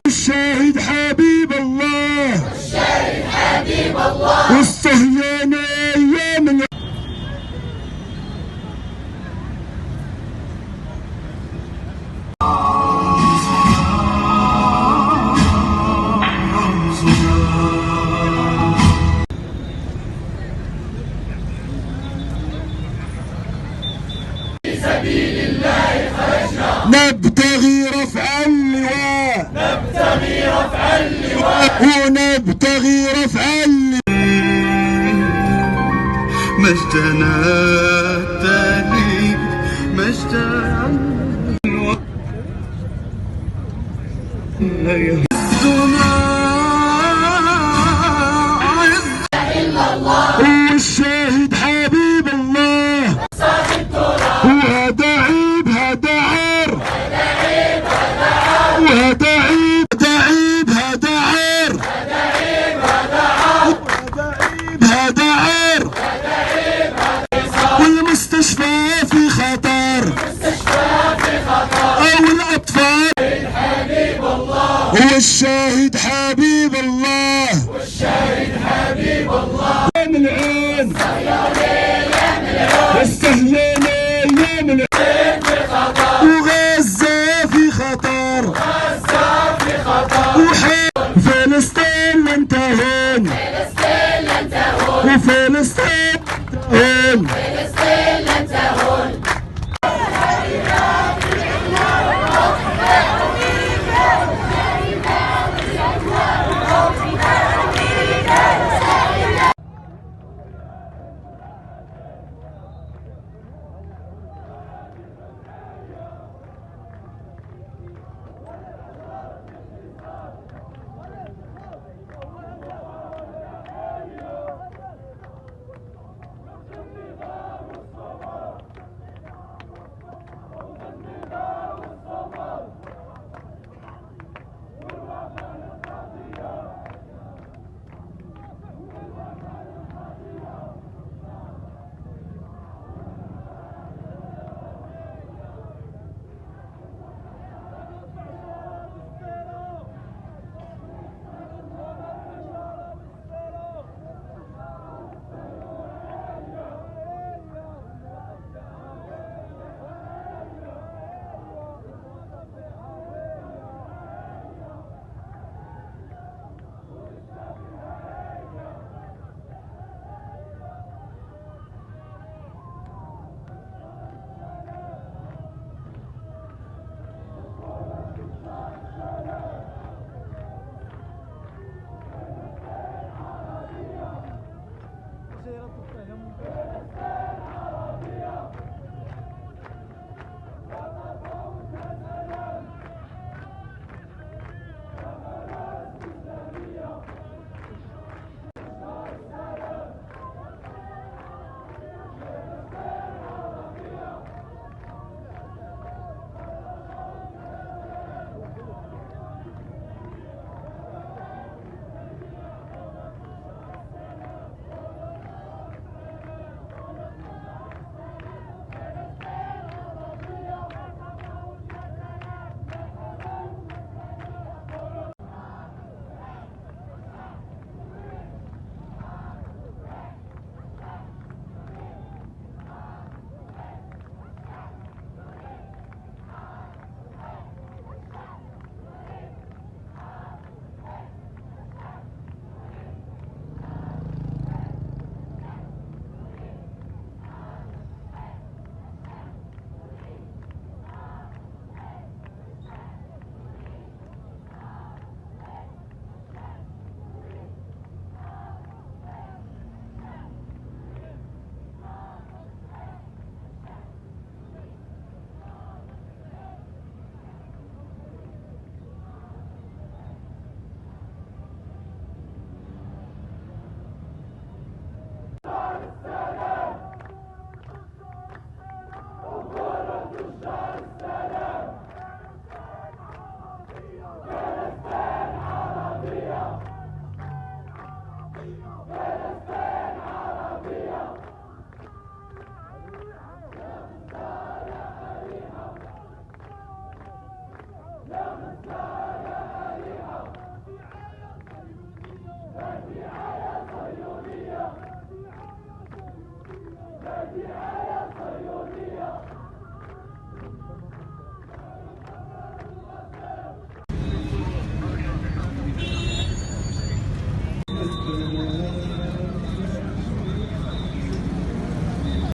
الشاهد حبيب الله، الشاهد حبيب الله، والصهيونة أيام في سبيل الله خرجنا، نبتغي رفع اللواء، نبتغي رفع اللواء، ونبتغي رفع مجدنا التالي مجدنا إلا الله، والشاهد حبيب الله، صاحب التراب، وهذا عيب هذا عار، هذا عيب هذا عار، وهذا عيب هذا عيب هذا عار، هذا عيب هذا عار، هذا عار، هذا عيب هذا صار، والمستشفى في خطر، المستشفى في خطر، أو الأطفال. حبيب الله، هو الشاهد حبيب الله، والشاهد حبيب الله، يا من العين يا من العون، السهيانة يا من العين، في خطر، وغزة في خطر، غزة في خطر، فلسطين لن تهون، فلسطين لن تهون،